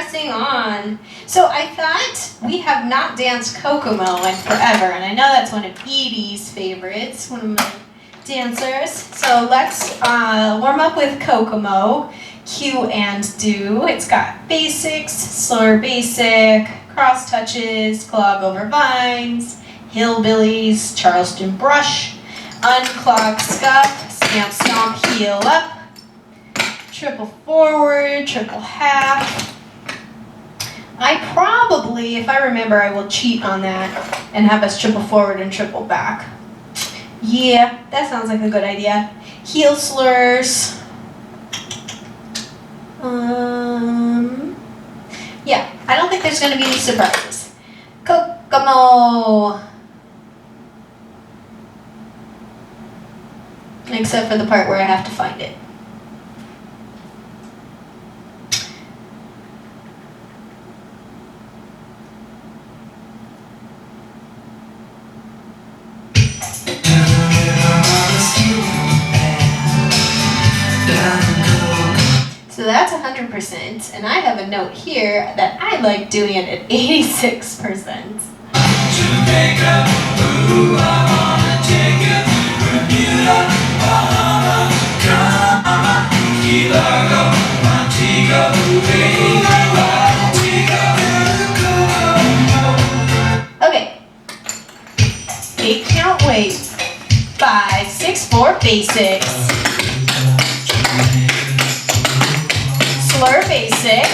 pressing on. So I thought we have not danced Kokomo in forever, and I know that's one of Edie's favorites, one of my dancers. So let's warm up with Kokomo, Q and do. It's got basics, slower basic, cross touches, clog over vines, hillbillies, Charleston brush, unclog scuff, stamp stomp, heel up, triple forward, triple half. I probably, if I remember, I will cheat on that and have us triple forward and triple back. Yeah, that sounds like a good idea. Heel slurs. Yeah, I don't think there's going to be any surprises. Kokomo. Except for the part where I have to find it. So that's 100%, and I have a note here that I like doing it at 86%. Okay. 8 count wait. 5, 6, 4 basics. Slur basic,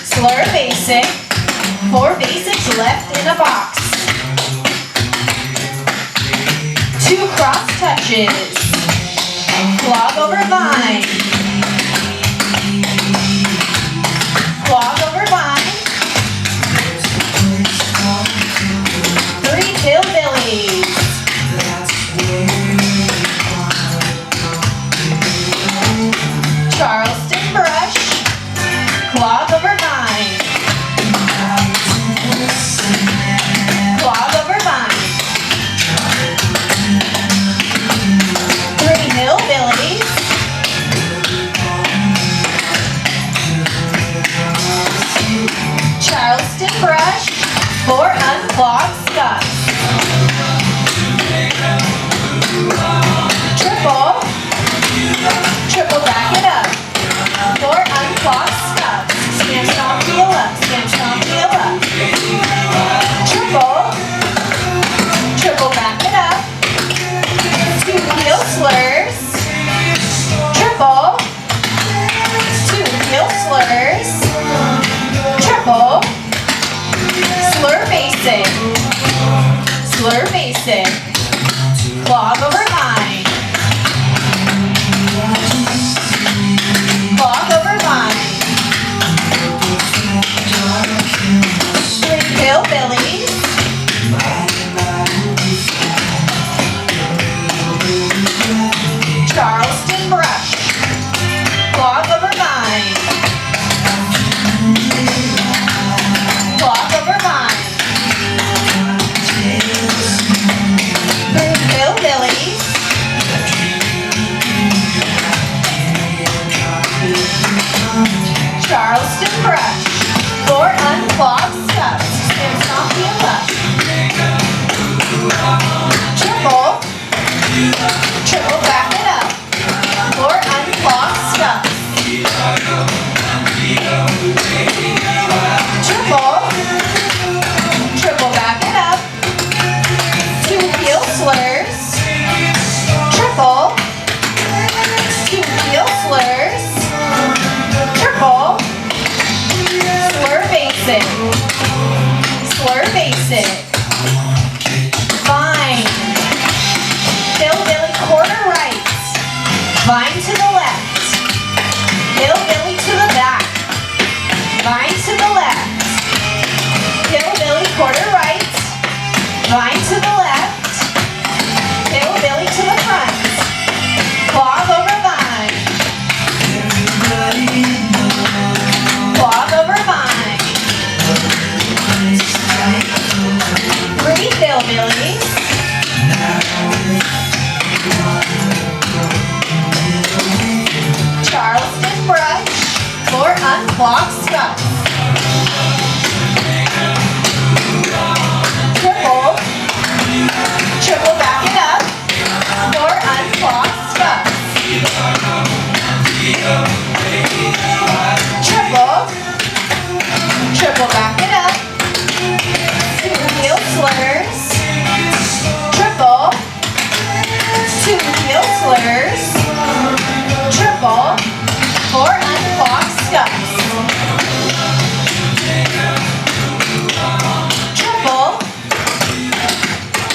slur basic, 4 basics left in a box. 2 cross touches, clog over vine, clog over vine, 3 hillbillies. Charleston brush, clog over vine, clog over vine, 3 hillbillies, Charleston brush, 4 unclogged scuffs, triple back it up. 4 unclogged scuffs. Stamp stomp heel up. Stamp stomp heel up. Triple back it up. 2 heel slurs. Triple. 2 heel slurs. Triple. Slur basic. Slur basic. Clog over vine. Clog over vine. 3 hillbillies. Charleston brush. Clog over vine. Clog over vine. 3 hillbillies. Charleston brush, 4 unclogged scuffs, stamp stomp heel up. Triple back it up. 4 unclogged scuffs. Triple back it up. 2 heel slurs. Triple. 2 heel slurs. Triple. scuffs. Triple. Triple, back it up. 4 unclogged scuffs. Triple. Triple, back it up. 2 heel slurs. Triple. 2 heel slurs. Triple. 4 unclogged scuffs. Triple.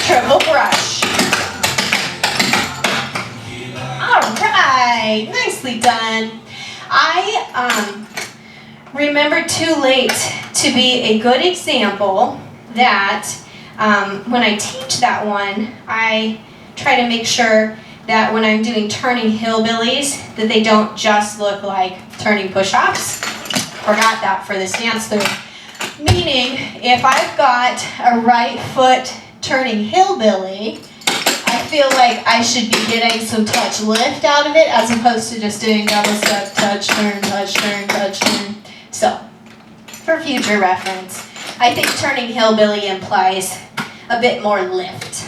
Triple brush. All right, nicely done. I remembered too late to be a good example that when I teach that one, I try to make sure that when I'm doing turning hillbillies, that they don't just look like turning push-ups. Forgot that for this dance through. Meaning, if I've got a right foot turning hillbilly, I feel like I should be getting some touch lift out of it as opposed to just doing double step, touch, turn, touch, turn, touch, turn. So, for future reference, I think turning hillbilly implies a bit more lift.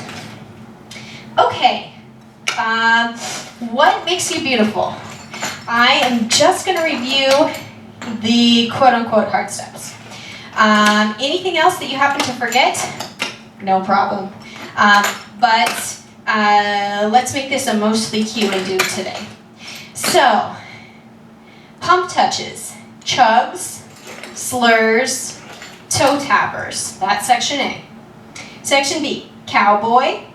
Okay, what makes you beautiful? I am just going to review the quote-unquote hard steps. Anything else that you happen to forget? No problem. But let's make this a mostly cue and do today. So, pump touches, chugs, slurs, toe tappers. That's section A. Section B, cowboy,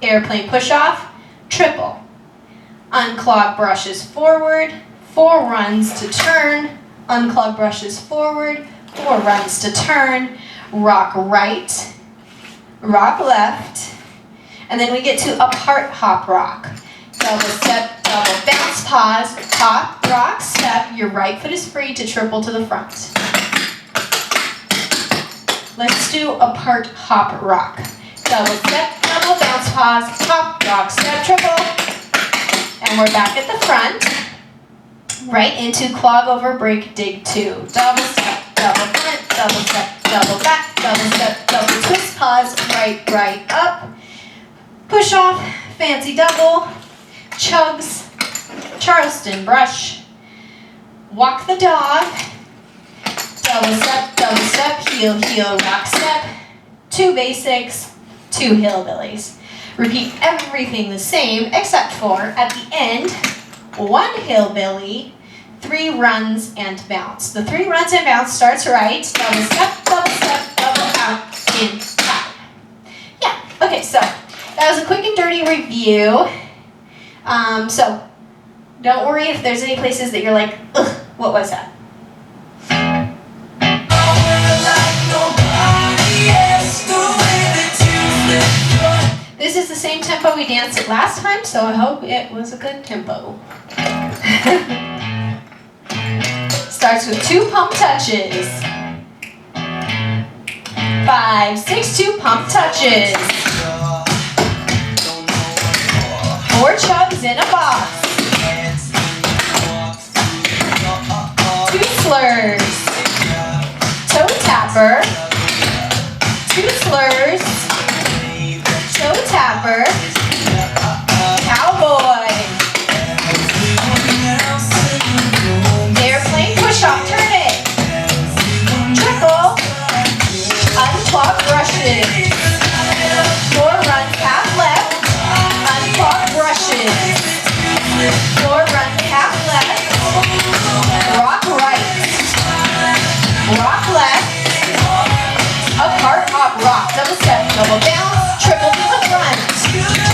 airplane push-off, triple. Unclog brushes forward, 4 runs to turn, unclog brushes forward, 4 runs to turn, rock right, rock left, and then we get to a part hop rock. Double step, double bounce, pause, hop, rock, step. Your right foot is free to triple to the front. Let's do a part hop rock. Double step, double bounce, pause, hop, rock, step, triple. And we're back at the front. Right into clog over break, dig 2. Double step, double front, double step, double back, double step, double twist, pause, right, right, up. Push off, fancy double, chugs, Charleston brush, walk the dog, double step, heel, heel, rock step, 2 basics, 2 hillbillies. Repeat everything the same except for, at the end, 1 hillbilly, 3 runs and bounce. The 3 runs and bounce starts right, double step, double out, in, out. Yeah, okay, so that was a quick and dirty review. So don't worry if there's any places that you're like, ugh, what was that? This is the same tempo we danced it last time, so I hope it was a good tempo. Starts with 2 pump touches. 5, 6, 2 pump touches. 4 chugs in a box. 2 slurs. Toe tapper. 2 slurs. Toe tapper. Cowboy. Airplane push-off, turn it. Triple. Unclog brushes. 4 runs half left. Unclog brushes. 4 runs half left. Rock right. Rock left. A part hop rock. Double step, double bounce, triple to the front.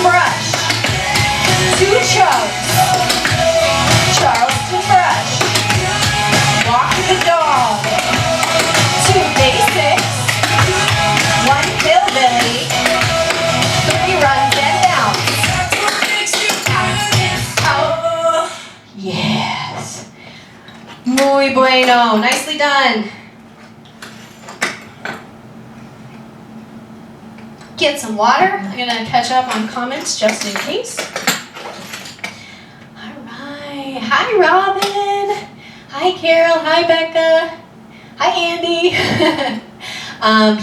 brush. 2 chugs. Charleston brush. Walk the dog. 2 basics. 1 hillbilly. 3 runs and bounce. Out. Yes. Muy bueno. Nicely done. Get some water. I'm going to catch up on comments just in case. All right. Hi, Robin. Hi, Carol. Hi, Becca. Hi, Andy.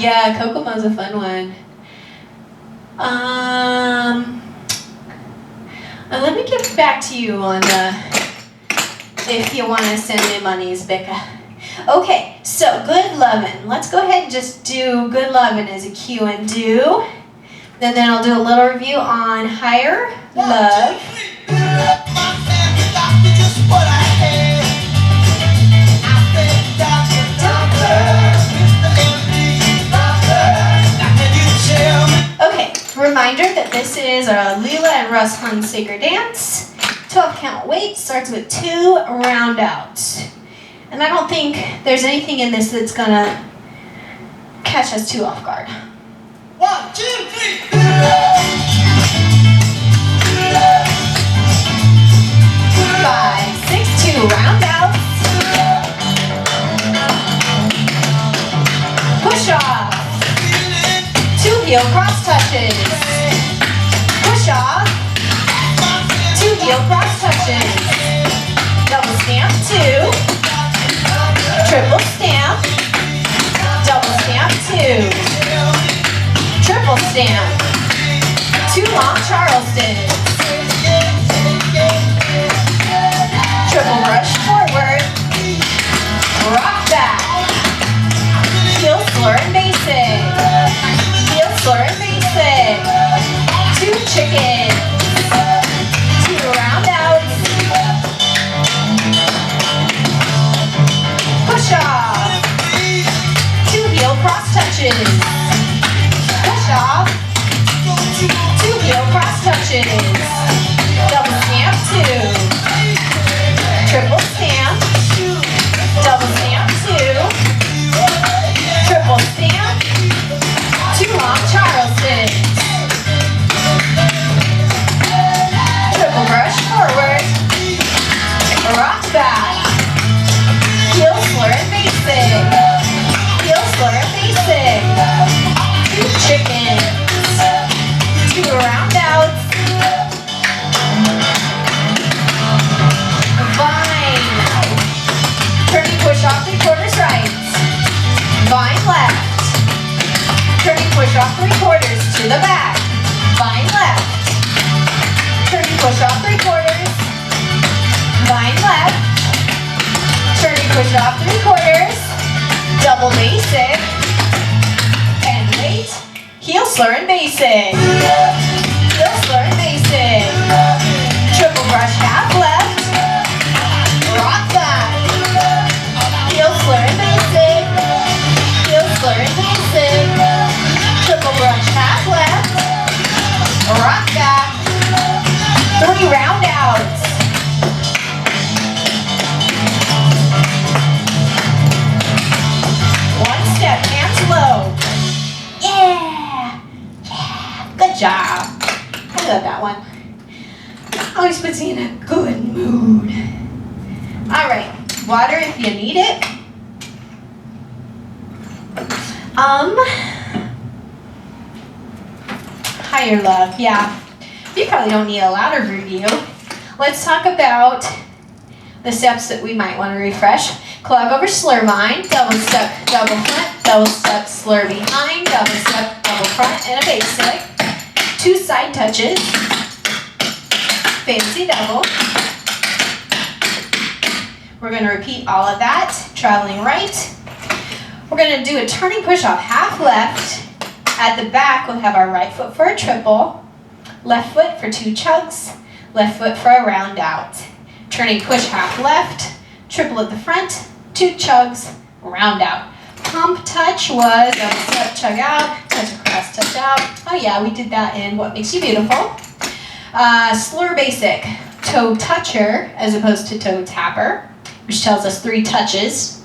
Yeah, Kokomo's a fun one. Let me get back to you on if you want to send me monies, Becca. Okay, so good lovin'. Let's go ahead and just do good lovin' as a cue and do. And then I'll do a little review on higher love. Okay, reminder that this is our Leela and Russ Hun Sacred Dance. 12 count weight, starts with 2 round outs. And I don't think there's anything in this that's gonna catch us too off guard. 1, 2, 3. 5, 6, 2 round outs. Push off. 2 heel cross touches. Push off. 2 heel cross touches. Double stamp 2. Triple stamp, double stamp 2, triple stamp, 2 long Charlestons, triple brush forward, rock back, heel slur and basic, heel slur and basic, 2 chickens, 2 round outs, push off, 2 heel cross touches, push off, 2 heel cross touches, double stamp 2, triple stamp, double stamp 2, triple stamp, 2 long Charlestons, triple brush forward, rock back, heel slur and basic, heel slur and basic, 2 chickens, 2 round outs, vine, turning push off 3/4 right, vine left, turning push off 3/4 to the back, vine left, turning push off 3/4, vine left, turning push off 3/4, double basic, and wait, heel slur and basic, heel slur and basic, triple brush half left, rock back, heel slur and basic, heel slur and basic, triple brush half left, rock back, 3 round outs. Step, hands low. Yeah! Yeah! Good job. I love that one. Always puts me in a good mood. Alright, water if you need it. Higher love, yeah. You probably don't need a louder review. Let's talk about the steps that we might want to refresh. Clog over slur vine, double step, double front, double step, slur behind, double step, double front, and a basic. 2 side touches, fancy double. We're going to repeat all of that, traveling right. We're going to do a turning push off half left. At the back, we'll have our right foot for a triple, left foot for 2 chugs, left foot for a round out. Turning push half left, triple at the front, 2 chugs, round out. Pump touch was double step, chug out, touch across, touch out. Oh yeah, we did that in What Makes You Beautiful. Slur basic, toe toucher as opposed to toe tapper, which tells us 3 touches.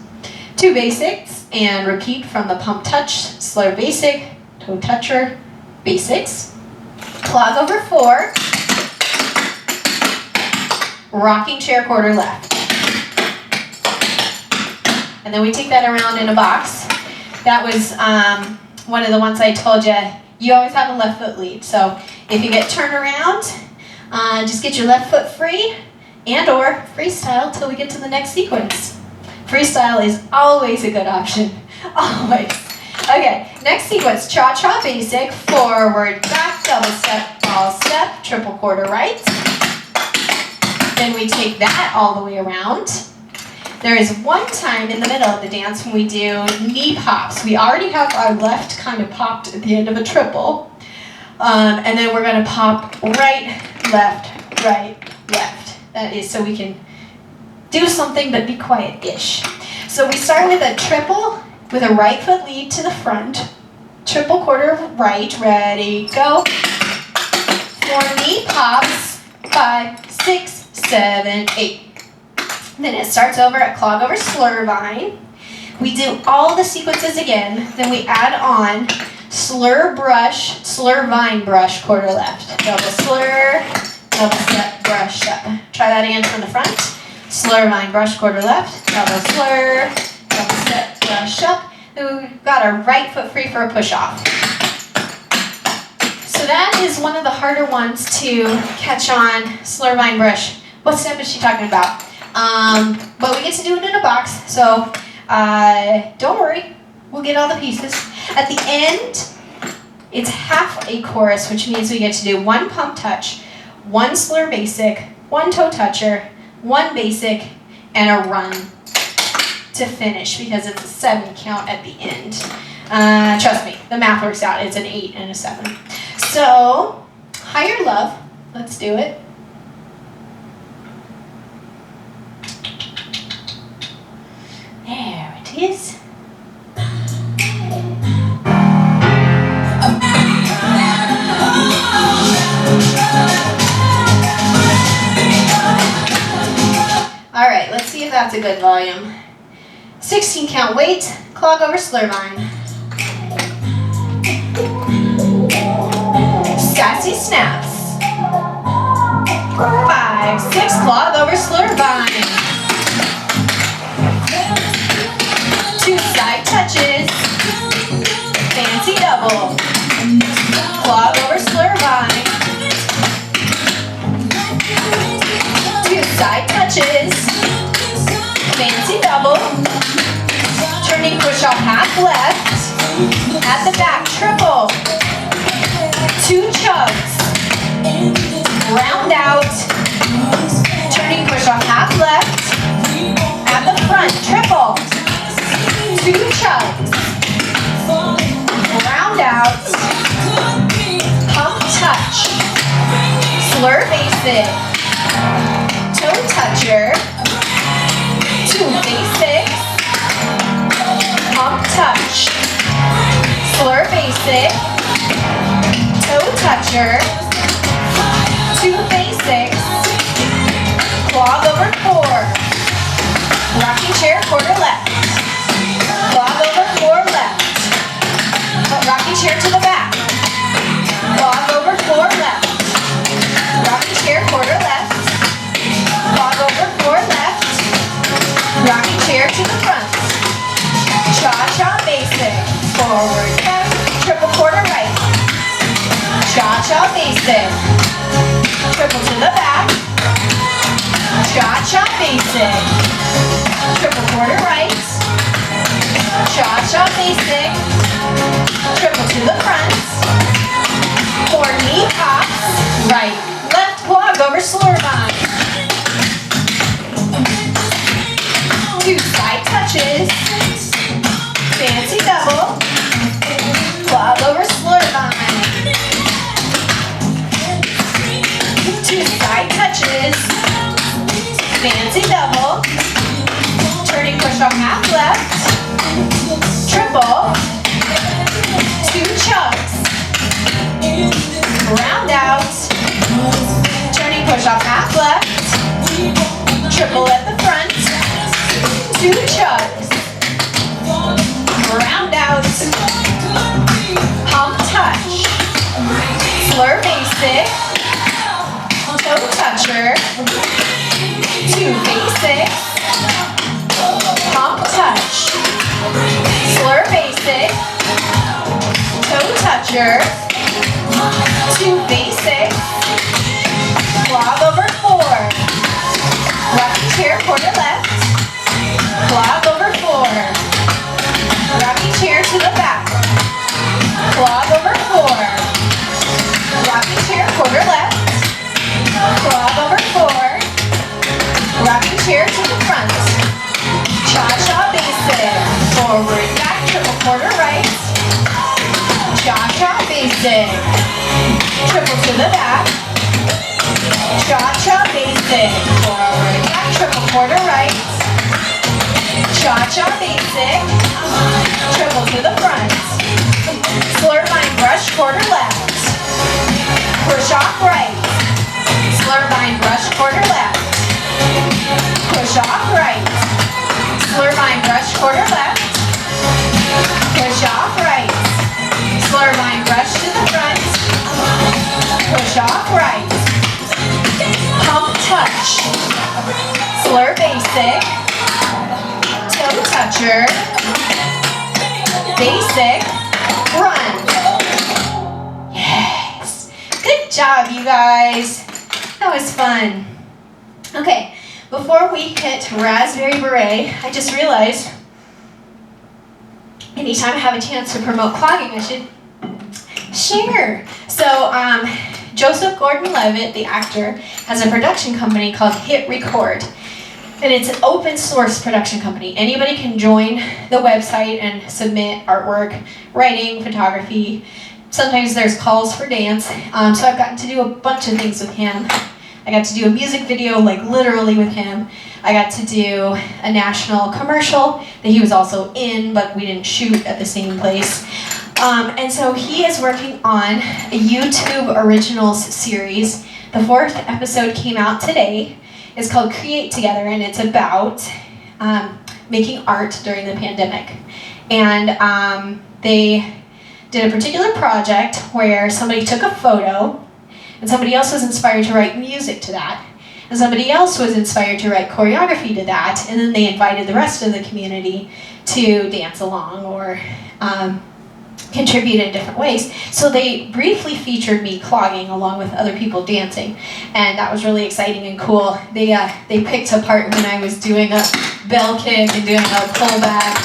2 basics, and repeat from the pump touch, slur basic, toe toucher, basics. Clog over 4, rocking chair quarter left. And then we take that around in a box. That was one of the ones I told you, you always have a left foot lead. So if you get turned around, just get your left foot free and or freestyle till we get to the next sequence. Freestyle is always a good option, always. Okay, next sequence, cha-cha basic, forward, back, double step, ball step, triple quarter right. Then we take that all the way around. There is one time in the middle of the dance when we do knee pops. We already have our left kind of popped at the end of a triple. And then we're gonna pop right, left, right, left. That is so we can do something but be quiet-ish. So we start with a triple with a right foot lead to the front. Triple quarter right, ready, go. 4 knee pops, 5, 6, 7, 8. Then it starts over at clog over slur vine. We do all the sequences again, then we add on slur brush, slur vine brush, quarter left. Double slur, double step, brush up. Try that again from the front. Slur vine brush, quarter left, double slur, double step, brush up. Then we've got our right foot free for a push off. So that is one of the harder ones to catch on, slur vine brush. What step is she talking about? But we get to do it in a box, so don't worry, we'll get all the pieces. At the end, it's half a chorus, which means we get to do 1 pump touch, 1 slur basic, 1 toe toucher, 1 basic, and a run to finish because it's a 7 count at the end. Trust me, the math works out. It's an 8 and a 7. So, higher love, let's do it. There it is. All right, let's see if that's a good volume. 16 count weight, clog over slur vine. Sassy snaps. 5, 6, clog over slur vine. 2 side touches, fancy double, clog over slur vine. 2 side touches, fancy double, turning push off half left, at the back triple, 2 chugs, round out, turning push off half left, at the front triple, 2 chugs, round out, pump touch, slur basic, toe toucher, 2 basics, pump touch, slur basic, toe toucher, 2 basics, clog over 4, rocking chair quarter left. Clog over 4 left. Rocking chair to the back. Clog over 4 left. Rocking chair quarter left. Clog over 4 left. Rocking chair to the front. Cha-cha basic. Forward left. Triple quarter right. Cha-cha basic. Triple to the back. Cha-cha basic. Triple quarter right. Cha-cha basic, triple to the front, 4 knee pops, right, left clog over slur vine, 2 side touches, fancy double, clog over slur vine, 2 side touches, fancy double, turning chop half left, triple at the front, 2 chugs, round out, hump touch, slur basic, toe toucher, 2 basic, hump touch, slur basic, toe toucher, 2 basic, clog over 4, rocking chair quarter left, clog over 4, rocking chair to the back, clog over 4, rocking chair quarter left, clog over 4, rocking chair to the front, cha-cha basic, forward back triple quarter right, cha-cha basic, triple to the back, cha-cha basic, forward back triple quarter right, cha-cha basic, triple to the front, slur vine brush quarter left, push off right, slur vine brush quarter left, push off right, slur vine brush quarter left, push off right, slur vine brush to the front, push off right, hump touch, slur basic, toe toucher, basic, run. Yes. Good job, you guys. That was fun. Okay, before we hit Raspberry Beret, I just realized anytime I have a chance to promote clogging, I should share. So, Joseph Gordon-Levitt, the actor, has a production company called Hit Record. And it's an open source production company. Anybody can join the website and submit artwork, writing, photography. Sometimes there's calls for dance. So I've gotten to do a bunch of things with him. I got to do a music video, like literally with him. I got to do a national commercial that he was also in, but we didn't shoot at the same place. And so he is working on a YouTube Originals series. The 4th episode came out today. It's called Create Together, and it's about making art during the pandemic. And they did a particular project where somebody took a photo, and somebody else was inspired to write music to that, and somebody else was inspired to write choreography to that, and then they invited the rest of the community to dance along or contribute in different ways. So they briefly featured me clogging along with other people dancing, and that was really exciting and cool. They picked a part when I was doing a bell kick and doing a pullback.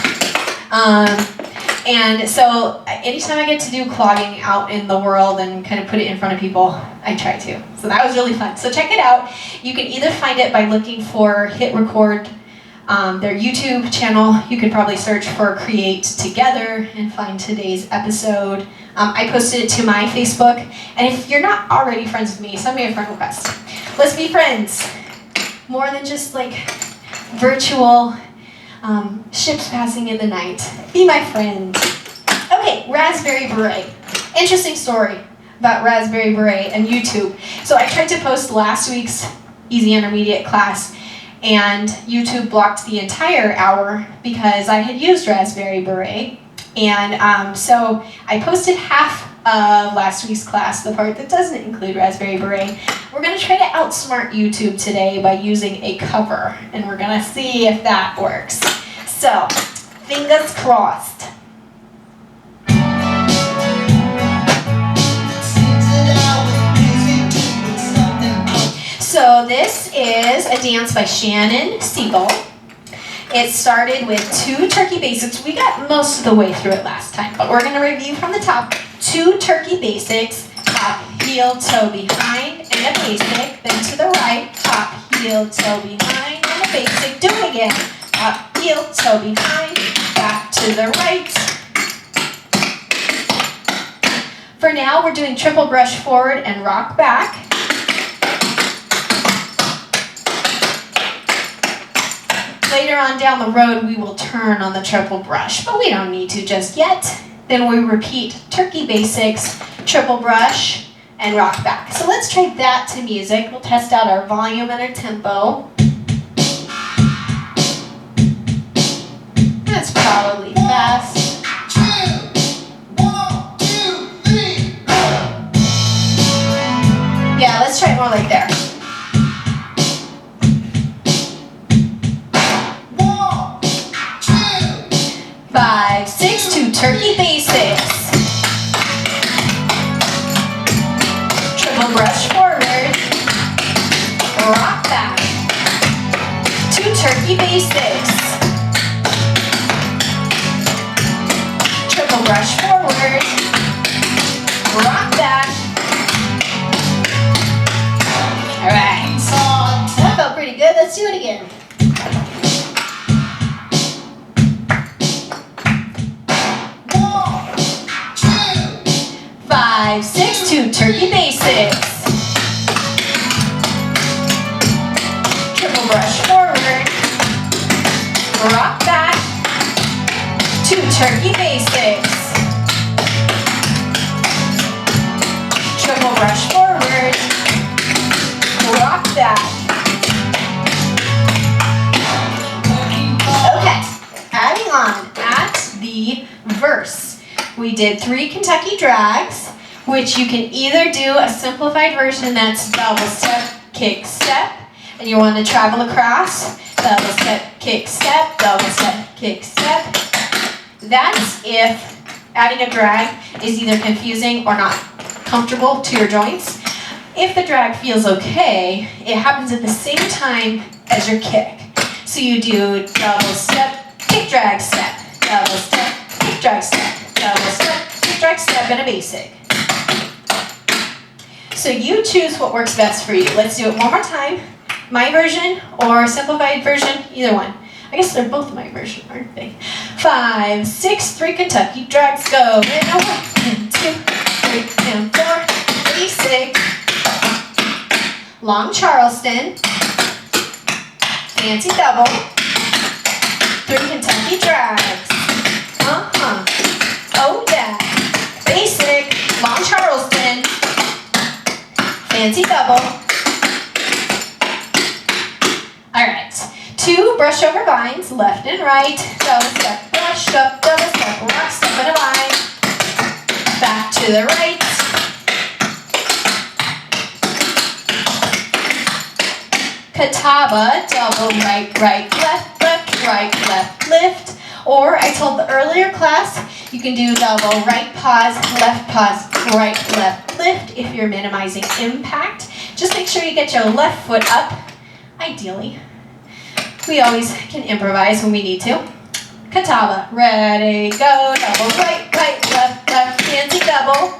And so anytime I get to do clogging out in the world and kind of put it in front of people, I try to. So that was really fun. So check it out. You can either find it by looking for Hit Record, their YouTube channel. You could probably search for Create Together and find today's episode. I posted it to my Facebook. And if you're not already friends with me, send me a friend request. Let's be friends. More than just like virtual ships passing in the night. Be my friend. Okay, Raspberry Beret. Interesting story about Raspberry Beret and YouTube. So I tried to post last week's Easy Intermediate class, and YouTube blocked the entire hour because I had used Raspberry Beret. And so I posted half of last week's class, the part that doesn't include Raspberry Beret. We're going to try to outsmart YouTube today by using a cover, and we're going to see if that works. So, fingers crossed. So this is a dance by Shannon Siegel. It started with 2 turkey basics. We got most of the way through it last time, but we're going to review from the top. 2 turkey basics, top, heel, toe behind, and a basic. Then to the right, top, heel, toe behind, and a basic. Do it again. Top, heel, toe behind, back to the right. For now, we're doing triple brush forward and rock back. Later on down the road, we will turn on the triple brush, but we don't need to just yet. Then we repeat turkey basics, triple brush, and rock back. So let's try that to music. We'll test out our volume and our tempo. That's probably fast. 2, 1, 2, 3. Yeah, let's try it more like there. 1, 2. 5, 6, 2 turkey basics. Triple brush forward. Rock back. 2 turkey basics. Triple brush forward. Rock back. All right. That felt pretty good. Let's do it again. 1, 2. 5, 6, 2 turkey basics. Triple brush forward. Rock back. 2 turkey basics. Triple brush forward. Rock back. Okay, adding on at the verse. We did 3 Kentucky drags, which you can either do a simplified version that's double step, kick, step, and you want to travel across, double step, kick, step, double step, kick, step. That's if adding a drag is either confusing or not comfortable to your joints. If the drag feels okay, it happens at the same time as your kick. So you do double step, kick, drag, step, double step, kick, drag, step, double step, kick, drag, step, and a basic. So you choose what works best for you. Let's do it one more time. My version or simplified version, either one. I guess they're both my version, aren't they? 5, 6, 3 Kentucky drags go. And a 1, 2, 3, and 4, basic. Long Charleston. Fancy double. 3 Kentucky drags. Oh yeah. Basic. Long Charleston. Fancy double. Alright. 2 brush over vines, left and right. Double step, brush up, double step, rock, step, and a vine. Back to the right. Catawba, double right, right, left, left, right, left, lift. Or I told the earlier class, you can do double right pause, right, left, lift if you're minimizing impact. Just make sure you get your left foot up, ideally. We always can improvise when we need to. Catawba, ready, go, double right, right, left, left, fancy double.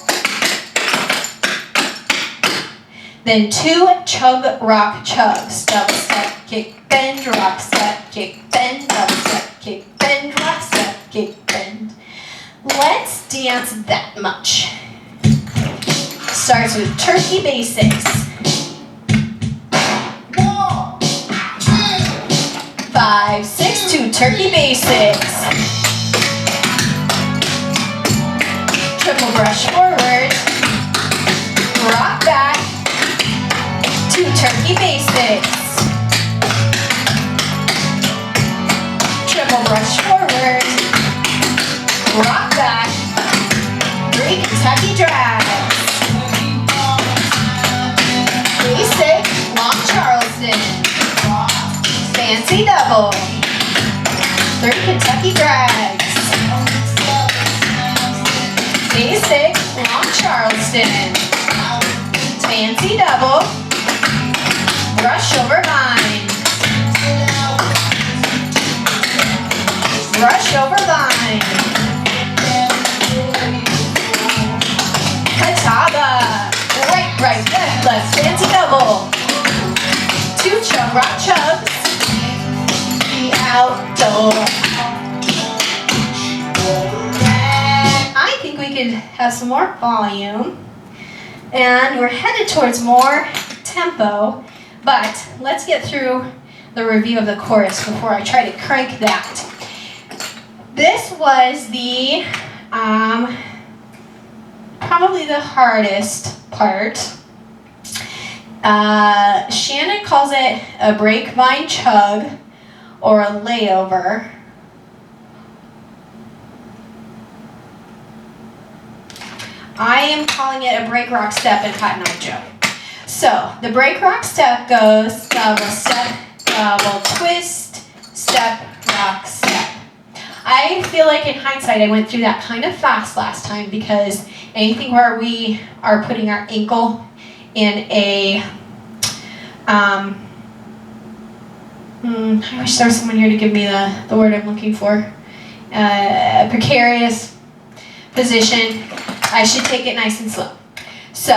Then 2 chug, rock, chugs. Double step, kick, bend, rock, step, kick, bend, double step, kick, bend, rock, step, kick, bend. Let's dance that much. Starts with turkey basics. 1, 2. 5, 6, 2 turkey basics. Triple brush forward. Rock back. 2 turkey basics. Triple brush forward. Rock back. 3 Kentucky drags. Basic, long Charleston. Fancy double. 3 Kentucky drags. Basic, long Charleston. Fancy double. Brush over vine. Brush over vine. Catawba. Right, right, left, left. Fancy double. 2 chug, rock, chugs. The outdoor. I think we could have some more volume. And we're headed towards more tempo. But let's get through the review of the chorus before I try to crank that. This was the probably the hardest part. Shannon calls it a grapevine chug or a layover. I am calling it a break rock step in Cotton Eye Joe. So the break rock step goes double step, double twist, step, rock, step. I feel like in hindsight I went through that kind of fast last time because anything where we are putting our ankle in a I wish there was someone here to give me the word I'm looking for. Precarious position. I should take it nice and slow. So,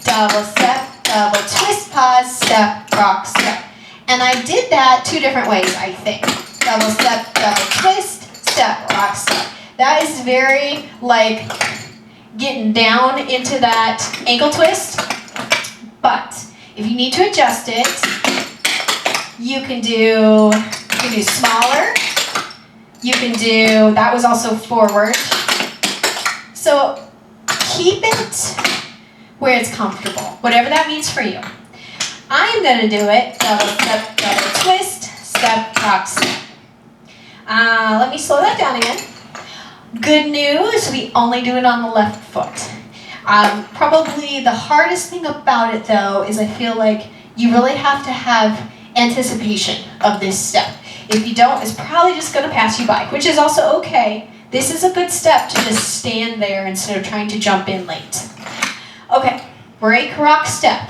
double step, double twist, pause, step, rock, step. And I did that 2 different ways, I think. Double step, double twist, step, rock, step. That is very like getting down into that ankle twist. But if you need to adjust it, you can do smaller. You can do, that was also forward. So keep it where it's comfortable, whatever that means for you. I'm going to do it double step, double twist, step, rock, step. Let me slow that down again. Good news, we only do it on the left foot. Probably the hardest thing about it though is I feel like you really have to have anticipation of this step. If you don't, it's probably just going to pass you by, which is also okay. This is a good step to just stand there instead of trying to jump in late. Okay, break, rock, step.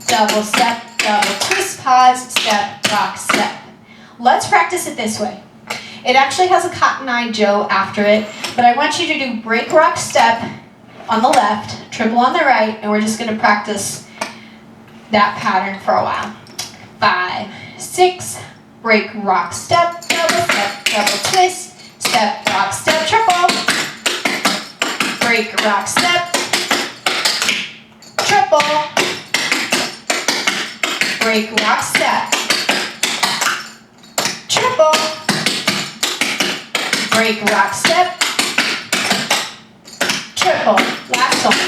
Double step, double twist, pause, step, rock, step. Let's practice it this way. It actually has a Cotton Eye Joe after it, but I want you to do break, rock, step on the left, triple on the right, and we're just going to practice that pattern for a while. 5, 6, break, rock, step, double twist, step, rock, step, triple, break, rock, step, triple, break, rock, step, triple, break, rock, step, triple. Last one.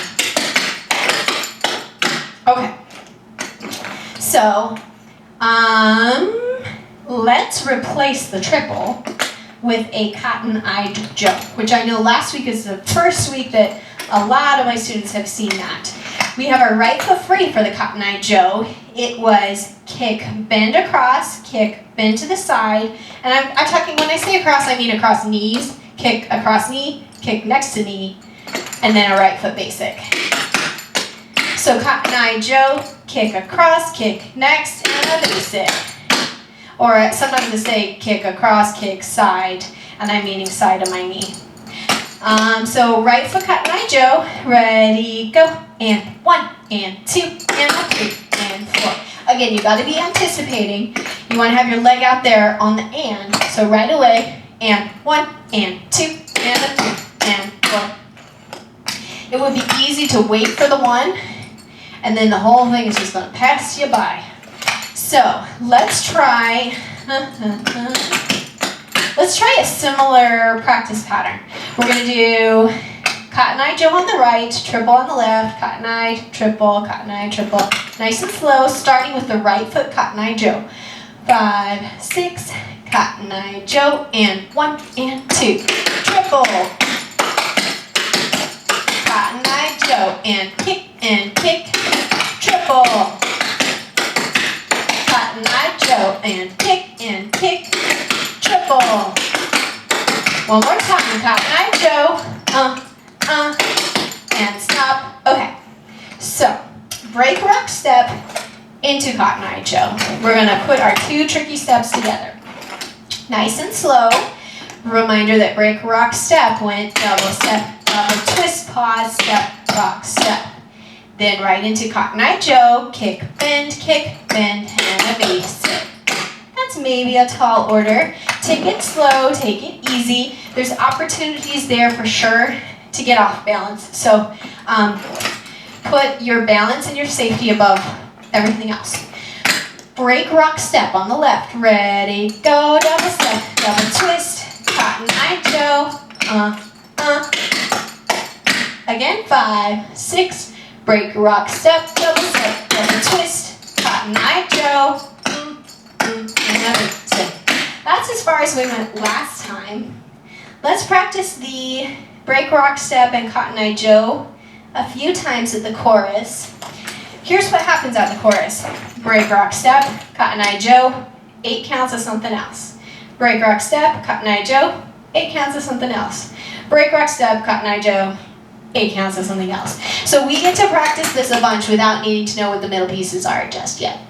Okay. So, let's replace the triple with a Cotton Eye Joe, which I know last week is the first week that a lot of my students have seen that. We have our right foot free for the Cotton Eye Joe. It was kick, bend across, kick, bend to the side. And I'm talking, when I say across, I mean across knees, kick across knee, kick next to knee, and then a right foot basic. So Cotton Eye Joe, kick across, kick next, and a basic. Or sometimes I say kick across, kick side, and I'm meaning side of my knee. So right foot Cotton Eye Joe, ready, go, and 1, and 2, and 3, and 4. Again, you got to be anticipating. You want to have your leg out there on the and, so right away, and 1, and 2, and 3, and 4. It would be easy to wait for the 1, and then the whole thing is just going to pass you by. So let's try a similar practice pattern. We're going to do Cotton Eye Joe on the right, triple on the left, Cotton Eye, triple, nice and slow, starting with the right foot Cotton Eye Joe. 5, 6, Cotton Eye Joe, and 1, and 2, triple, Cotton Eye Joe, and kick, triple, Cotton Eye Joe, and kick, triple. One more time, Cotton Eye Joe, and stop. Okay, so break, rock, step into Cotton Eye Joe. We're gonna put our 2 tricky steps together. Nice and slow. Reminder that break, rock, step went double step, double twist, pause, step, rock, step. Then right into Cotton Eye Joe, kick, bend, and a basic. That's maybe a tall order. Take it slow, take it easy. There's opportunities there for sure to get off balance. So put your balance and your safety above everything else. Break, rock, step on the left. Ready, go, double step, double twist, Cotton Eye Joe, Again, 5, 6, break, rock, step, double twist, Cotton Eye Joe, another step. That's as far as we went last time. Let's practice the break, rock, step, and Cotton Eye Joe a few times at the chorus. Here's what happens at the chorus. Break, rock, step, Cotton Eye Joe, 8 counts of something else. Break, rock, step, Cotton Eye Joe, 8 counts of something else. Break, rock, step, Cotton Eye Joe, 8 counts of something else. So we get to practice this a bunch without needing to know what the middle pieces are just yet.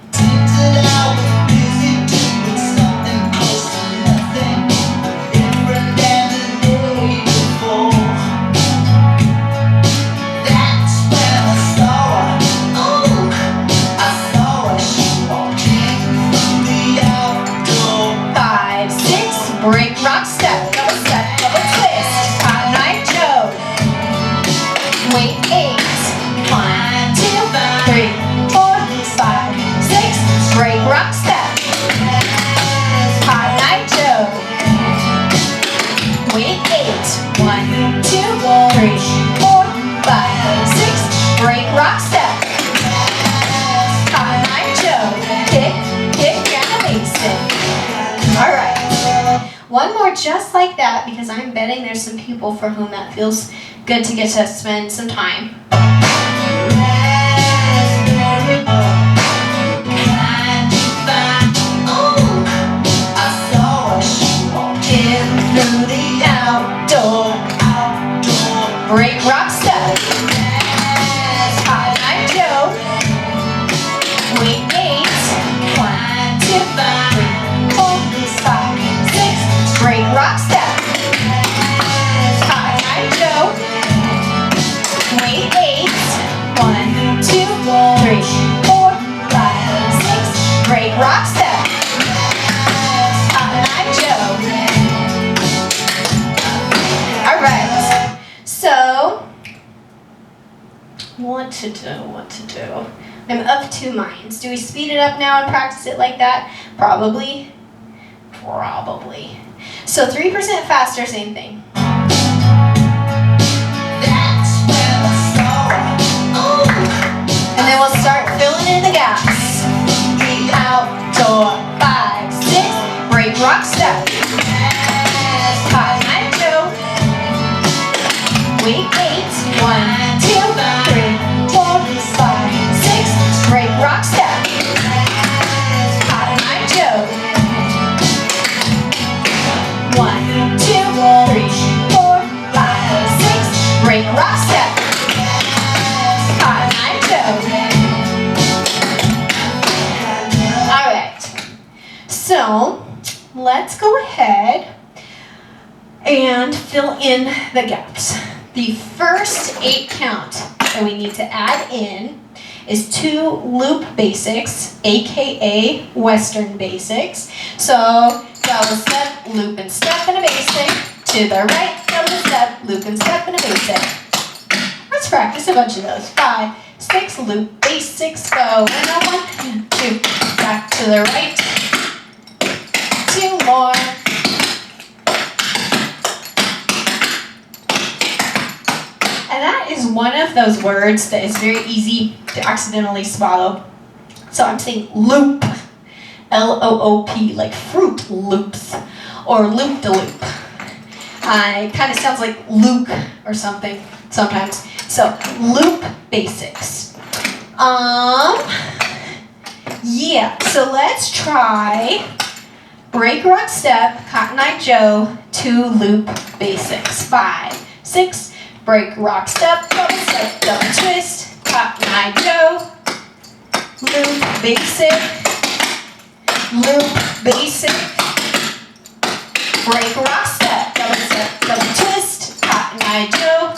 Break, rock, step, double twist, Cotton Eye Joe. Wait, 8, 1, 2, 3, 4, 5, 6. Break, rock, step, Cotton Eye Joe. Wait, 8, 1, 2, 3, 4, 5, 6. Break, rock, step, Cotton Eye Joe. Kick, and a basin. All right. One more just like that, because I'm betting there's some people for whom that feels good to get to spend some time. In through the outdoor. Break, rock, step. Cotton Eye Joe. Wait, 8, 1, 2, 3, 4, 5, 6. Break, rock, step. Cotton Eye Joe. Wait, 8, 1, 2, 3, 4, 5, 6. Break, rock, step. Cotton Eye Joe. All right. So, what to do? I'm of two minds. Do we speed it up now and practice it like that? Probably. So 3% faster, same thing. And then we'll start filling in the gaps. The outdoor, 5, 6, break, rock, step. Cotton Eye Joe. Wait, 8, 1, 2, 3, 4, 5, 6, break, rock, step. Cotton Eye Joe. 1, 2, 3, 4, 5, 6. Break, rock, step. Cotton Eye Joe. All right. So let's go ahead and fill in the gaps. The first 8 count that we need to add in is 2 loop basics, aka Western basics. So double step, loop and step and a basic. To the right, double step, loop and step and a basic. Let's practice a bunch of those. 5, 6, loop basics, go. And a 1, 2, back to the right. 2 more. And that is one of those words that is very easy to accidentally swallow. So I'm saying loop. L-O-O-P, like Fruit Loops, or loop-de-loop. It kind of sounds like Luke or something sometimes. So, loop basics. Yeah, so let's try break, rock, step, Cotton Eye Joe, 2 loop basics. 5, 6, break, rock, step, double twist, Cotton Eye Joe, loop basic. Loop, basic, break, rock, step, double twist, Cotton Eye Joe,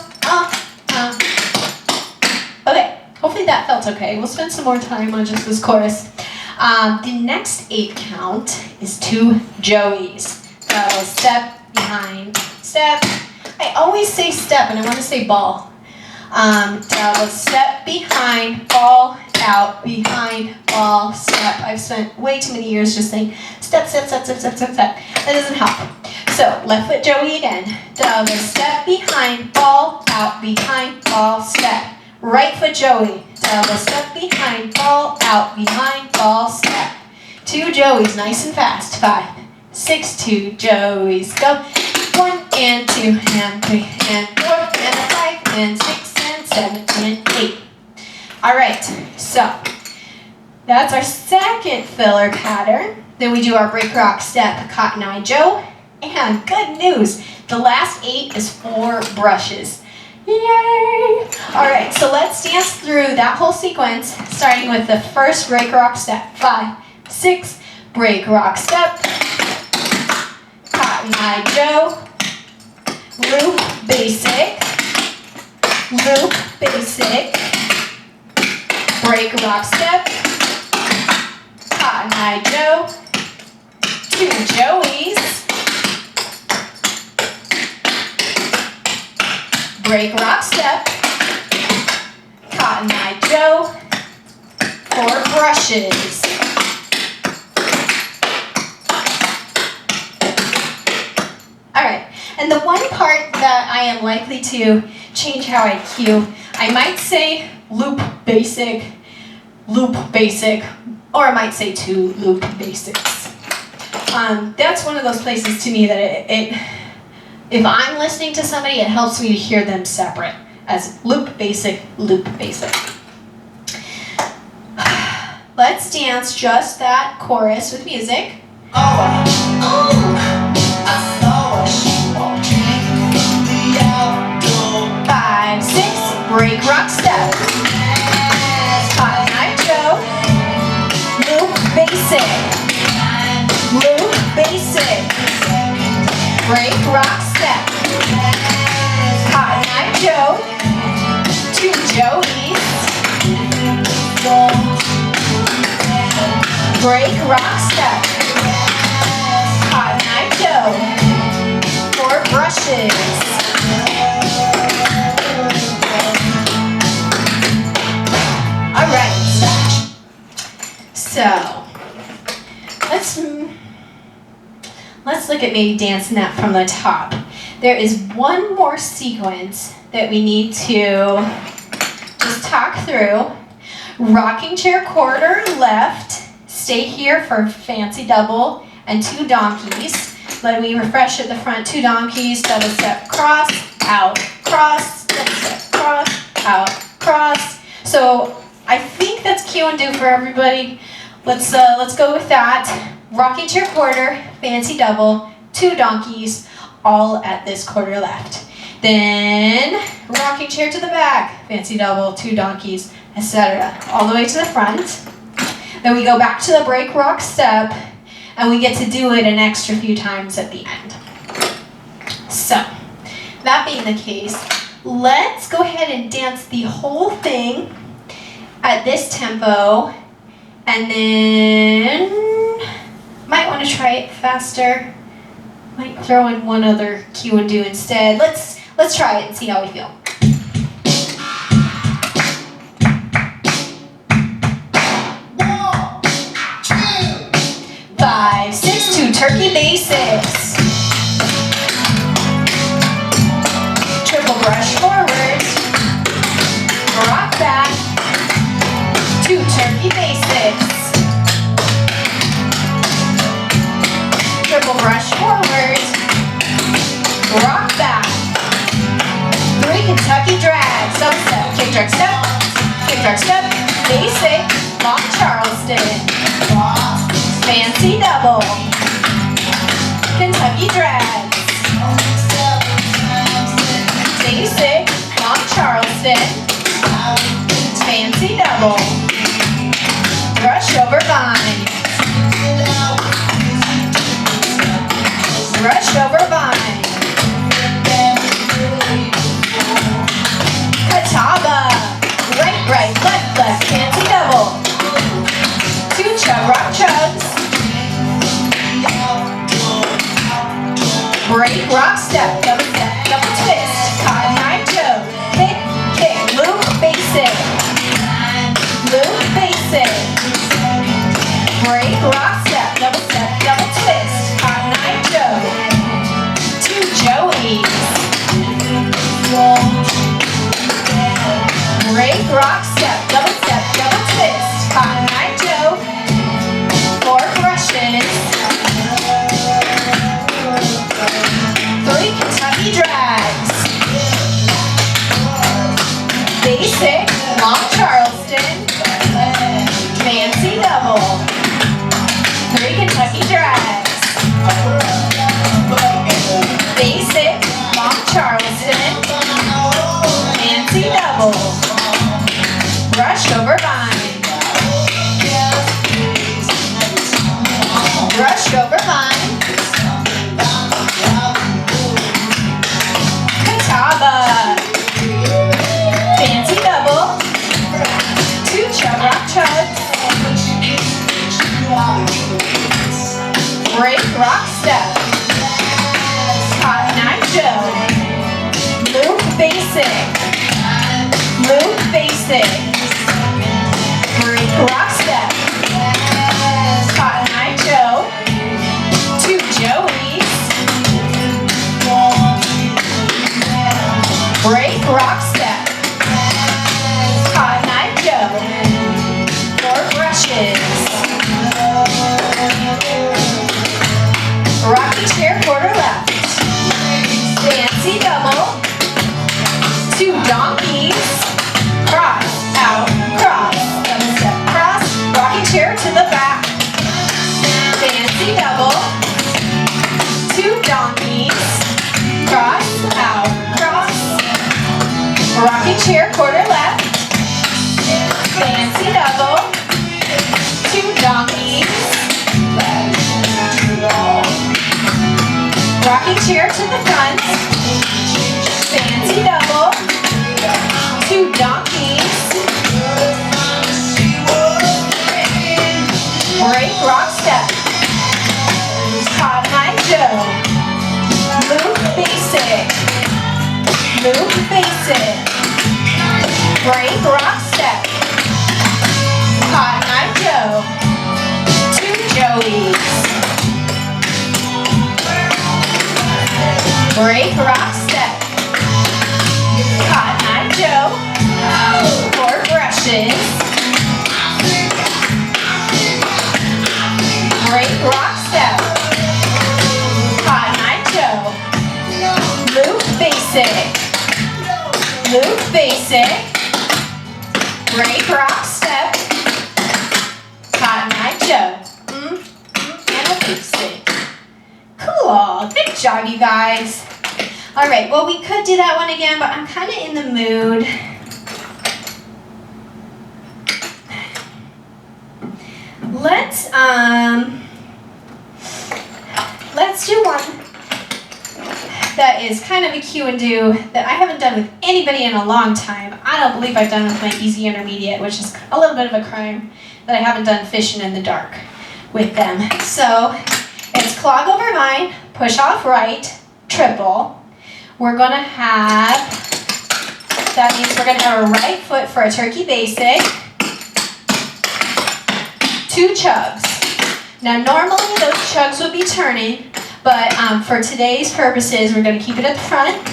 Okay, hopefully that felt okay. We'll spend some more time on just this chorus. The next 8 count is 2 Joeys. Double step, behind, step. I always say step and I want to say ball. Double step, behind, ball, out, behind, ball, step. I've spent way too many years just saying step, step, step, step, step, step, step. That doesn't help. So left foot Joey again. Double step behind, ball, out, behind, ball, step. Right foot Joey. Double step behind, ball, out, behind, ball, step. 2 Joeys, nice and fast. 5, 6, 2 Joeys, go. 1 and 2 and 3 and 4 and 5 and 6 and 7 and 8. All right, so that's our second filler pattern. Then we do our break, rock, step, Cotton Eye Joe. And good news, the last 8 is 4 brushes. Yay! All right, so let's dance through that whole sequence, starting with the first break, rock, step. 5, 6, break, rock, step. Cotton Eye Joe. Loop, basic. Loop, basic. Break, rock, step. Cotton Eye Joe. 2 Joeys. Break, rock, step. Cotton Eye Joe. 4 brushes. All right, and the one part that I am likely to change how I cue, I might say loop, basic, or I might say 2 loop basics. That's one of those places to me that if I'm listening to somebody, it helps me to hear them separate as loop, basic, loop, basic. Let's dance just that chorus with music. I saw she walking through the outdoor. 5, 6, break, rock, step. Cotton Eye Joe. Loop, basic. Loop, basic. Break, rock, step. Cotton Eye Joe. 2 Joeys. Break, rock, step. Cotton Eye Joe. 4 brushes. All right. So let's look at maybe dancing that from the top. There is one more sequence that we need to just talk through. Rocking chair quarter left. Stay here for fancy double and 2 donkeys. Let me refresh at the front. 2 donkeys, double step, cross, out, cross, double step, cross, out, cross. So I think that's cue and do for everybody. Let's go with that. Rocking chair quarter, fancy double, 2 donkeys, all at this quarter left. Then rocking chair to the back, fancy double, 2 donkeys, etc. All the way to the front. Then we go back to the break, rock, step, and we get to do it an extra few times at the end. So, that being the case, let's go ahead and dance the whole thing at this tempo, and then might want to try it faster. Might throw in one other cue and do instead. Let's try it and see how we feel. 5, 6, 2 turkey basics. Triple brush forwards. Rock back. 2 turkey basics. Triple brush forwards. Rock back. 3 Kentucky drags. Double step, kick drag step, basic, long Charleston. Fancy double. Kentucky drag. Basic, long Charleston. Fancy double. Brush over vine. Brush over vine. Catawba. Right, left, fancy double. 2 chub rock chugs. Break, rock, step, double twist. Cotton Eye Joe. Kick, loop, basic. Loop, basic. Break, rock, step, double twist. Cotton Eye Joe. rock, step, double twist. Cotton Eye Joe. 4 brushes. 3 Kentucky drags. Basic, long Charleston. Fancy double. 3 Kentucky drags. Basic, long Charleston. Fancy double. Brush over vine. Brush over vine. Catawba. Fancy double. 2 chub rock chugs. Break rock step. Cotton Eye Joe. Loop basic. Loop basic. Break rock step. Cotton Eye Joe. 2 Joeys. Break rock step. Cotton Eye Joe. 4 brushes. Rocking chair quarter left. Fancy double. 2 donkeys. Cross, out, cross. Double step, cross. Rocking chair to the back. Fancy double. 2 donkeys. Cross, out, cross. Rocking chair quarter left. Fancy double. 2 donkeys. Rocking chair to the front. Fancy double. 2 donkeys. Break rock step. Cotton Eye Joe. Loop basic. Loop basic. Break rock step. Cotton Eye Joe. 2 Joeys. Break rock step. Cotton Eye Joe. 4 brushes. Break rock step. Cotton Eye Joe. Loop basic. Loop basic. Break rock step. Cotton Eye Joe. And a basic. Cool. Good job, you guys. All right, well, we could do that one again, but I'm kind of in the mood. Let's do one that is kind of a cue and do that I haven't done with anybody in a long time. I don't believe I've done with my easy intermediate, which is a little bit of a crime that I haven't done fishing in the dark with them. So it's clog over vine, push off right, triple. We're gonna have, that means we're gonna have a right foot for a turkey basic, 2 chugs. Now normally those chugs would be turning, but for today's purposes, we're gonna keep it at the front.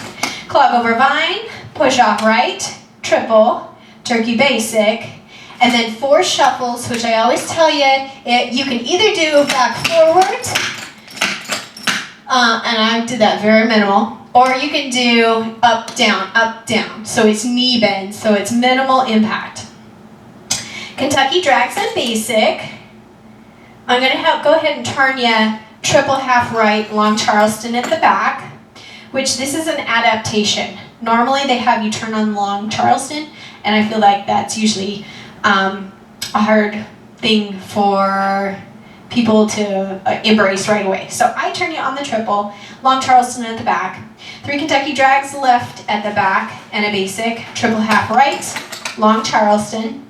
Clog over vine, push off right, triple, turkey basic, and then 4 shuffles, which I always tell you, you can either do back forward, and I did that very minimal, or you can do up, down, so it's knee bend, so it's minimal impact. Kentucky drags and basic. I'm gonna go ahead and turn you triple half right, long Charleston at the back, which this is an adaptation. Normally they have you turn on long Charleston, and I feel like that's usually a hard thing for people to embrace right away. So I turn you on the triple, long Charleston at the back, 3 Kentucky drags left at the back, and a basic, triple half right, long Charleston,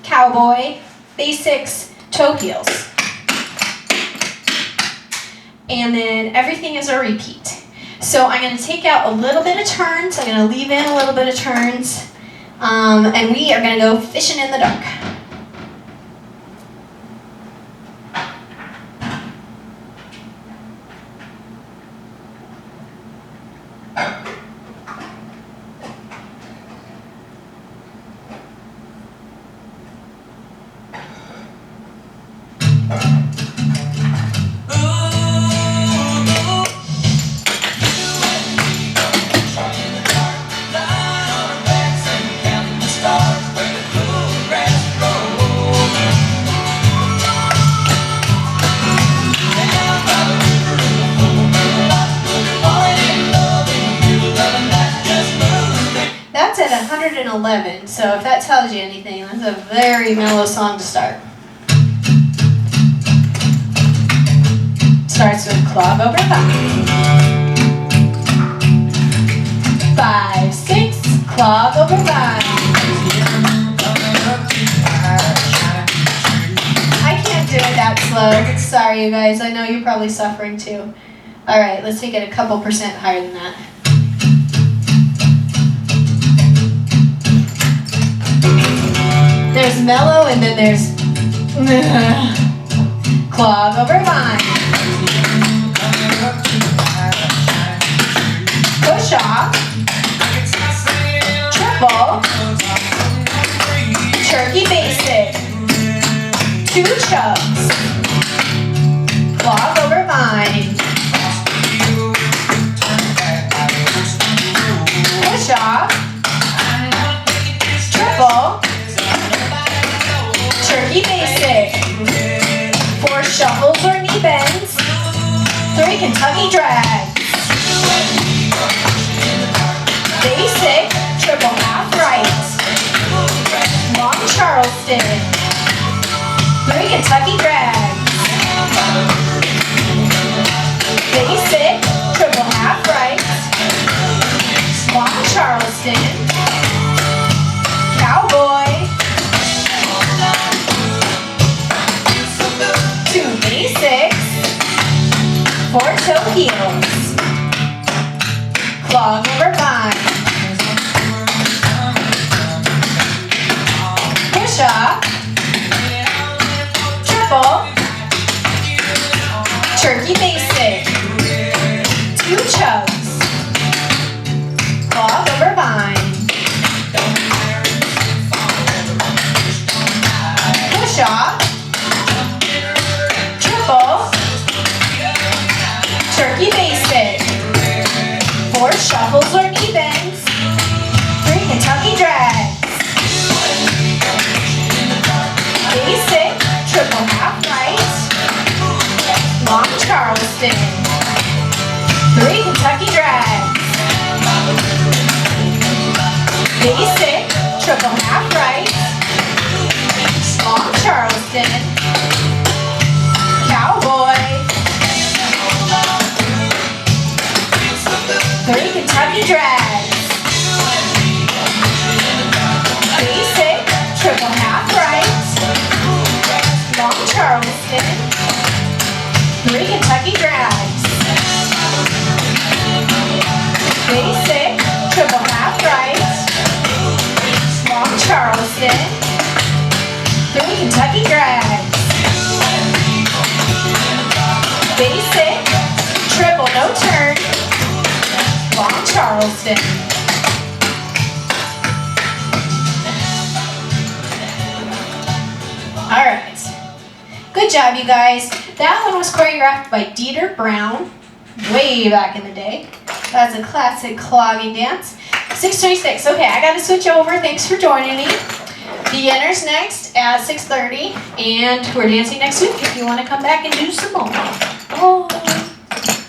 cowboy, basics, toe heels. And then everything is a repeat. So I'm going to take out a little bit of turns, I'm going to leave in a little bit of turns, and we are going to go fishing in the dark. 11, so if that tells you anything, that's a very mellow song to start. Starts with clog over 5. 5, 6, clog over 5. I can't do it that slow. Sorry, you guys. I know you're probably suffering too. All right, let's take it a couple percent higher than that. There's mellow and then there's clog over 5. Push off. Triple. Turkey basic. 2 chugs. Clog over 5. Push off. Triple. Turkey basic. 4 shuffles or knee bends. 3 Kentucky drags. Basic, triple half right. Long Charleston. 3 Kentucky drags. Basic, triple half right. Long Charleston. Cowboy. 2 basics. 4 toe heels. Clog over 5. Push up. Triple. Turkey basic. 2 chugs. Clog over 5. Push off. Triple. Turkey basic. 4 shuffles or knee bends. 3 Kentucky drags. Basic, triple half right. Long Charleston. 3 Kentucky drags. Basic, triple half right. Long Charleston. Cowboy. 3 Kentucky drags. Basic, triple half right. Long Charleston. 3 Kentucky drags. Basic, triple half right. Long Charleston. 3 Kentucky drags. Basic, triple no turn. Long Charleston. All right. Good job, you guys. That one was choreographed by Dieter Brown way back in the day. That's a classic clogging dance. 6:26. Okay, I got to switch over. Thanks for joining me. Beginners next at 6:30, and we're dancing next week if you want to come back and do some more. Oh.